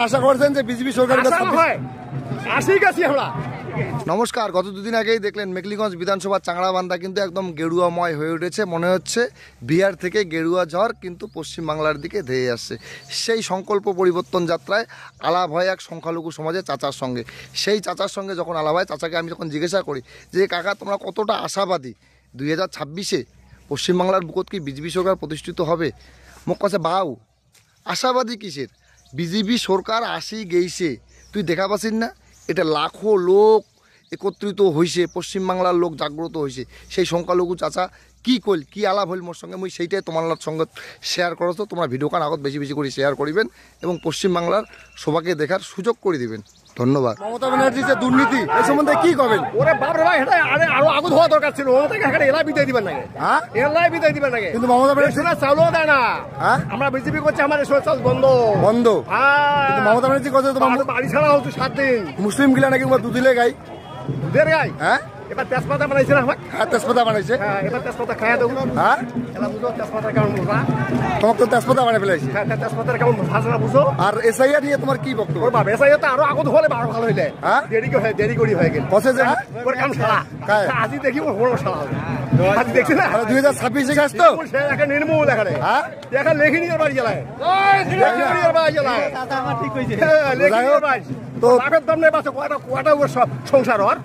আশা করছেন যে বিজেপি সরকারের কাছে আশাই গেছি আমরা। নমস্কার। গত দুদিন আগেই দেখলেন মেখলিগঞ্জ বিধানসভার চাংড়াবান্ধা কিন্তু একদম গেরুয়াময় হয়ে উঠেছে। মনে হচ্ছে বিহার থেকে গেরুয়া ঝড় কিন্তু পশ্চিমবাংলার দিকে ধেয়ে আসছে। সেই সংকল্প পরিবর্তন যাত্রায় আলাপ হয় এক সংখ্যালঘু সমাজে চাচার সঙ্গে। সেই চাচার সঙ্গে যখন আলাপ হয়, চাচাকে আমি যখন জিজ্ঞাসা করি যে কাকা তোমরা কতটা আশাবাদী 2026-এ পশ্চিমবাংলার বুকত কি বিজেপি সরকার প্রতিষ্ঠিত হবে? মোক কাছে বাউ আশাবাদী কিসের? বিজেপি সরকার আসি গেইছে, তুই দেখা পাচ্ছিস না? এটা লাখো লোক একত্রিত হয়েছে, পশ্চিমবাংলার লোক জাগ্রত হয়েছে। সেই সংখ্যালঘু চাচা কি কইল, কি আলাপ হইল মোর সঙ্গে, মুই সেইটাই তোমার সঙ্গে শেয়ার করো। তো তোমরা ভিডিও কান আগত বেশি বেশি করে শেয়ার করিবেন এবং পশ্চিমবাংলার সবাইকে দেখার সুযোগ করে দিবেন। ধন্যবাদ। মমতা ব্যানার্জি যে দুর্নীতি এই সম্বন্ধে কি করবেন? ওরে বাপরে ভাই, এটা আরো আগত হওয়া দরকার ছিল। ওটাকে এখানে এলাই বিদায় দিবেন নাকি? হ্যাঁ, এলাই বিদায় দিবেন নাকি? কিন্তু মমতা ব্যানার্জি চাউলও দেয় না। হ্যাঁ, আমরা বিজেপি করছি, আমার রেশন চাল বন্ধ বন্ধ। কিন্তু মমতা ব্যানার্জি কথা তোমার বাড়ি ছাড়া হতো 7 দিন। মুসলিম গিলা নাকি দুদিলে গাই। দুধের গাই? হ্যাঁ, এবার তেজপাতা বানাইছে না আমাকে। হ্যাঁ তেজপাতা বানাইছে। হ্যাঁ, এবার তেজপাতা খাইয়া দেবো। হ্যাঁ, এবার বুঝো তেজপাতা কেমন মজা। তোমাকে তো তেজপাতা বানাই ফেলাইছে। হ্যাঁ, তেজপাতার কেমন ভাজা বুঝো। আর এসআইআর নিয়ে তোমার কি বক্তব্য? ওর বাবা এসআই তো আরো আগত হলে আরো ভালো হইলে। হ্যাঁ, দেরি করি হয়ে গেল। বসে যে ওর কাম সারা আজি দেখি ওর বড় সারা হবে। আজি দেখছি না 2026-এ গাছ তো সে একটা নির্মূল এখানে। হ্যাঁ, দেখা লেখিনি আর বাড়ি জ্বালায়। লেখিনি আর বাড়ি জ্বালায়। দাদা আমার ঠিক কইছে। লেখিনি আর বাড়ি তো লাভের দাম নেই বাসে কোয়াটা ওর সব সংসার ওর।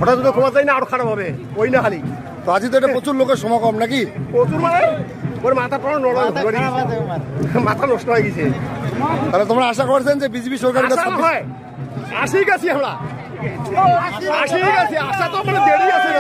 ওটা যদি খোয়া যায় না আরো খারাপ হবে। ওই না খালি তো আজই তো এটা প্রচুর লোকের সমাগম নাকি? প্রচুর মানে ওর মাথা পুরো মাথা নষ্ট হয়ে গেছে। তাহলে তোমরা আশা করছেন যে বিজেপি সরকারের কাছে আসি গেছি আমরা, আসি গেছি। আশা তো মানে দেরি আছে।